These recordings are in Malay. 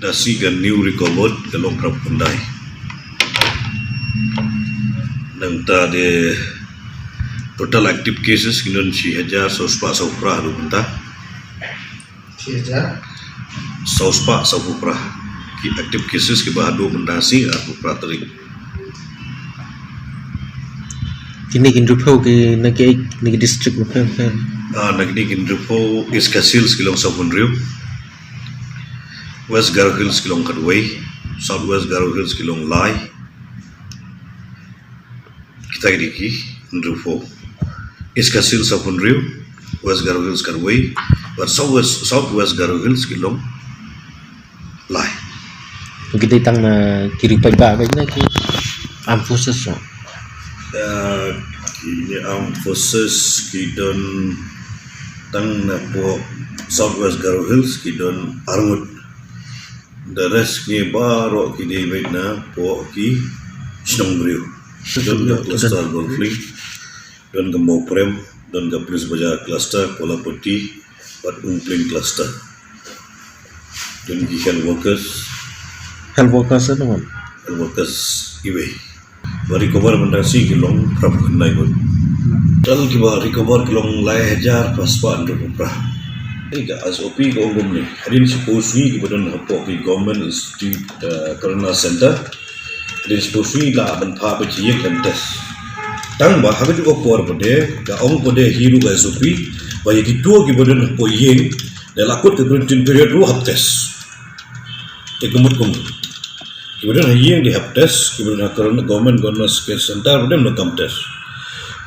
Dasi gan new recovered kalong krap pandai. Nangta de total active cases kinon 6,000 sospa saupra do Mynta. 6,000 sospa saupra. Ki active cases ke bahado mendasi aku pratering. Kini Indrupau ke nagi district Rupau kan. Nagni Indrupau Iskasils kilong Sabunriu. West Garo Hills kilong Kadway, Southwest Garo Hills kilong Lai. Kita diki Indrupau Iskasil Sabunriu, West Garo Hills Kadway, but Southwest Garo Hills kilong Lai. Kita tang na kiri pagba na ki armed forces so. Kini armed forces kidon tang na po Southwest Garo Hills kidon Ngut. The rest ni baru kini baik na po ki Sngi dan ke cluster Golfling dan ke Moprem dan ke Polis Baja cluster Kuala Putih dan Umpling cluster dan ke health workers naman health workers iwe bari cover mendasi kilong prap kenai pun dal ki ba recover kilong lai hajar paspa ando prah. Ika SOP ko umum ni. Hadin supposui kemudian hapok di Government Institute Corona Center. Hadin supposui la bantha berjiyek dan tes. Tang bah haga juga por pada, ka ong pada hiru ka SOP, bahaya kitua kemudian hapok yeng, dan lakut kemudian period ru hap tes. Kemut. Kemudian yeng di hap tes, kemudian Corona Corona Center kemudian nakam tes.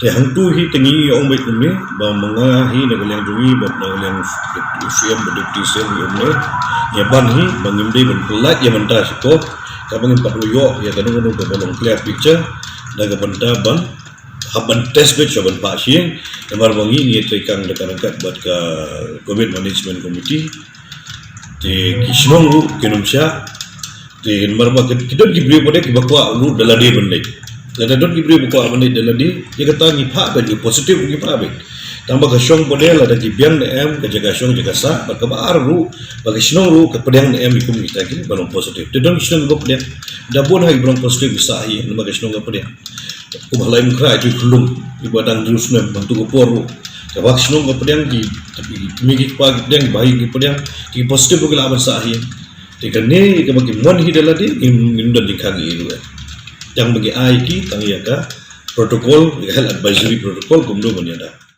Hang tu hi tengi ong baik ni ba mengahi nak yang jui ba yang usiam berdukti sel ni ya ban hi bangimde ban pelat ya menta siko ka bangim patruyo ya kadang ke balong clear picture daga benda ban haban test bed ban pasien kamar bangi ni tekang dekat buat ka COVID management committee di kisnong ru kenumsya di marba kita diberi pada kibakwa ru dalade bendai. Kada don gibri buka amani daladi dia kata ni pak ben positif ni pak ben tambah kasyong model ada gibiang em ke jaga syong jaga sa ba ru bagi snong ru ke pedang em ikum kita ki balong positif dia don snong go pedang dabon hai balong positif bisa hi nama snong go pedang ku balai mukra itu kulung ibadang terus nem bantu go poru ke bak snong go pedang ki tapi migi pag pedang bayi ki pedang ki positif go la sa hi tekane ke bagi mon hi daladi indon dikagi itu yang bagi IT tangi ka protokol health advisory protokol kumdo banyada